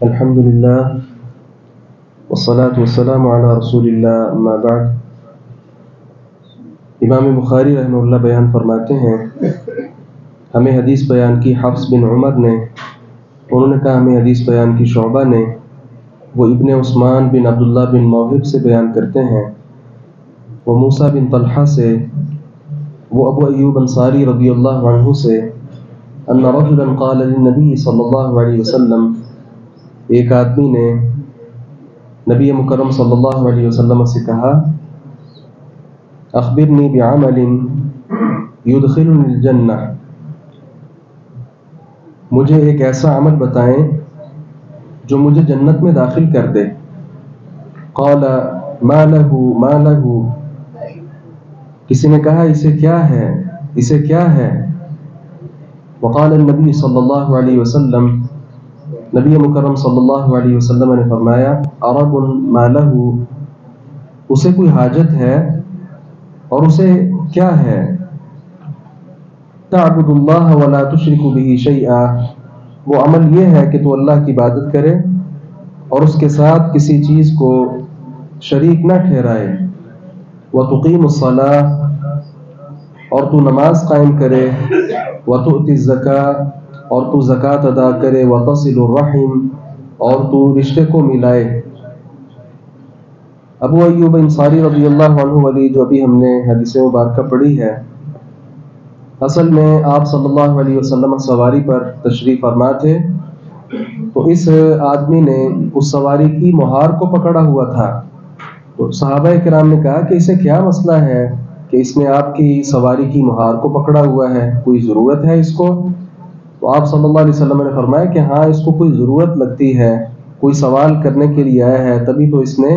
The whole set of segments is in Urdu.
الحمد للہ والصلاة والسلام علی رسول اللہ اما بعد۔ امام بخاری رحمہ اللہ بیان فرماتے ہیں، ہمیں حدیث بیان کی حفص بن عمر نے، انہوں نے کہا ہمیں حدیث بیان کی شعبہ نے، وہ ابن عثمان بن عبداللہ بن موہب سے بیان کرتے ہیں، وہ موسیٰ بن طلحہ سے، وہ ابو ایوب انصاری رضی اللہ عنہ سے، ان رجلا قال للنبی صلی اللہ علیہ وسلم، ایک آدمی نے نبی مکرم صلی اللہ علیہ وسلم سے کہا، اخبرنی بعمل یدخلنی الجنہ، مجھے ایک ایسا عمل بتائیں جو مجھے جنت میں داخل کر دے۔ قال ما لہ، کسی نے کہا اسے کیا ہے، اسے کیا ہے؟ وقال النبی صلی اللہ علیہ وسلم، نبی مکرم صلی اللہ علیہ وسلم نے فرمایا، عرب ما لہ، اسے کوئی حاجت ہے اور اسے کیا ہے؟ تعبد اللہ ولا تشرک بہ شیئا، وہ عمل یہ ہے کہ تو اللہ کی عبادت کرے اور اس کے ساتھ کسی چیز کو شریک نہ ٹھہرائے، وتقیم الصلاۃ، اور تو نماز قائم کرے، وتؤتی الزکاۃ، اور تو زکوٰۃ ادا کرے، وتصل الرحم، اور تو رشتے کو ملائے۔ ابو ایوب انصاری رضی اللہ عنہ والی جو ابھی ہم نے حدیث مبارکہ پڑھی ہے، اصل میں آپ صلی اللہ علیہ وسلم سواری پر تشریف فرما تھے، تو اس آدمی نے اس سواری کی مہار کو پکڑا ہوا تھا، تو صحابہ کرام نے کہا کہ اسے کیا مسئلہ ہے کہ اس نے آپ کی سواری کی مہار کو پکڑا ہوا ہے، کوئی ضرورت ہے اس کو؟ تو آپ صلی اللہ علیہ وسلم نے فرمایا کہ ہاں، اس کو کوئی ضرورت لگتی ہے، کوئی سوال کرنے کے لیے آیا ہے، تبھی تو اس نے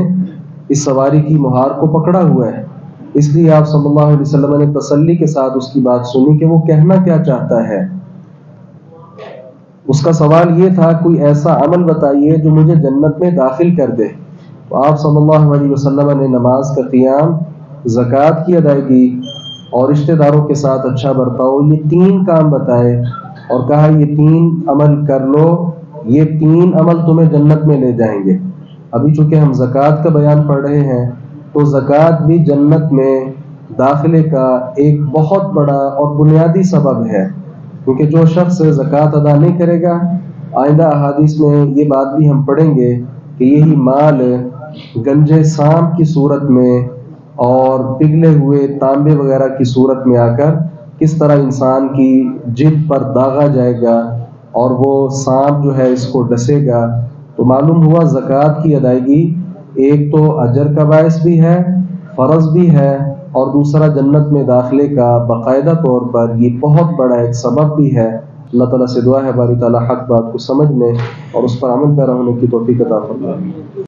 اس سواری کی مہار کو پکڑا ہوا ہے۔ اس لیے آپ صلی اللہ علیہ وسلم نے تسلی کے ساتھ اس کی بات سنی کہ وہ کہنا کیا چاہتا ہے۔ اس کا سوال یہ تھا، کوئی ایسا عمل بتائیے جو مجھے جنت میں داخل کر دے۔ تو آپ صلی اللہ علیہ وسلم نے نماز کا قیام، زکوٰۃ کی ادائیگی اور رشتہ داروں کے ساتھ اچھا برتاؤ، یہ 3 کام بتائے اور کہا یہ 3 عمل کر لو، یہ 3 عمل تمہیں جنت میں لے جائیں گے۔ ابھی چونکہ ہم زکوٰۃ کا بیان پڑھ رہے ہیں، تو زکوٰۃ بھی جنت میں داخلے کا ایک بہت بڑا اور بنیادی سبب ہے، کیونکہ جو شخص زکوٰۃ ادا نہیں کرے گا، آئندہ احادیث میں یہ بات بھی ہم پڑھیں گے کہ یہی مال گنجے سانپ کی صورت میں اور پگھلے ہوئے تانبے وغیرہ کی صورت میں آ کر کس طرح انسان کی جلد پر داغا جائے گا اور وہ سانپ جو ہے اس کو ڈسے گا۔ تو معلوم ہوا زکوٰۃ کی ادائیگی ایک تو اجر کا باعث بھی ہے، فرض بھی ہے، اور دوسرا جنت میں داخلے کا باقاعدہ طور پر یہ بہت بڑا ایک سبب بھی ہے۔ اللہ تعالیٰ سے دعا ہے باری تعالیٰ حق بات کو سمجھنے اور اس پر عمل پیرا ہونے کی توفیق عطا فرمائے۔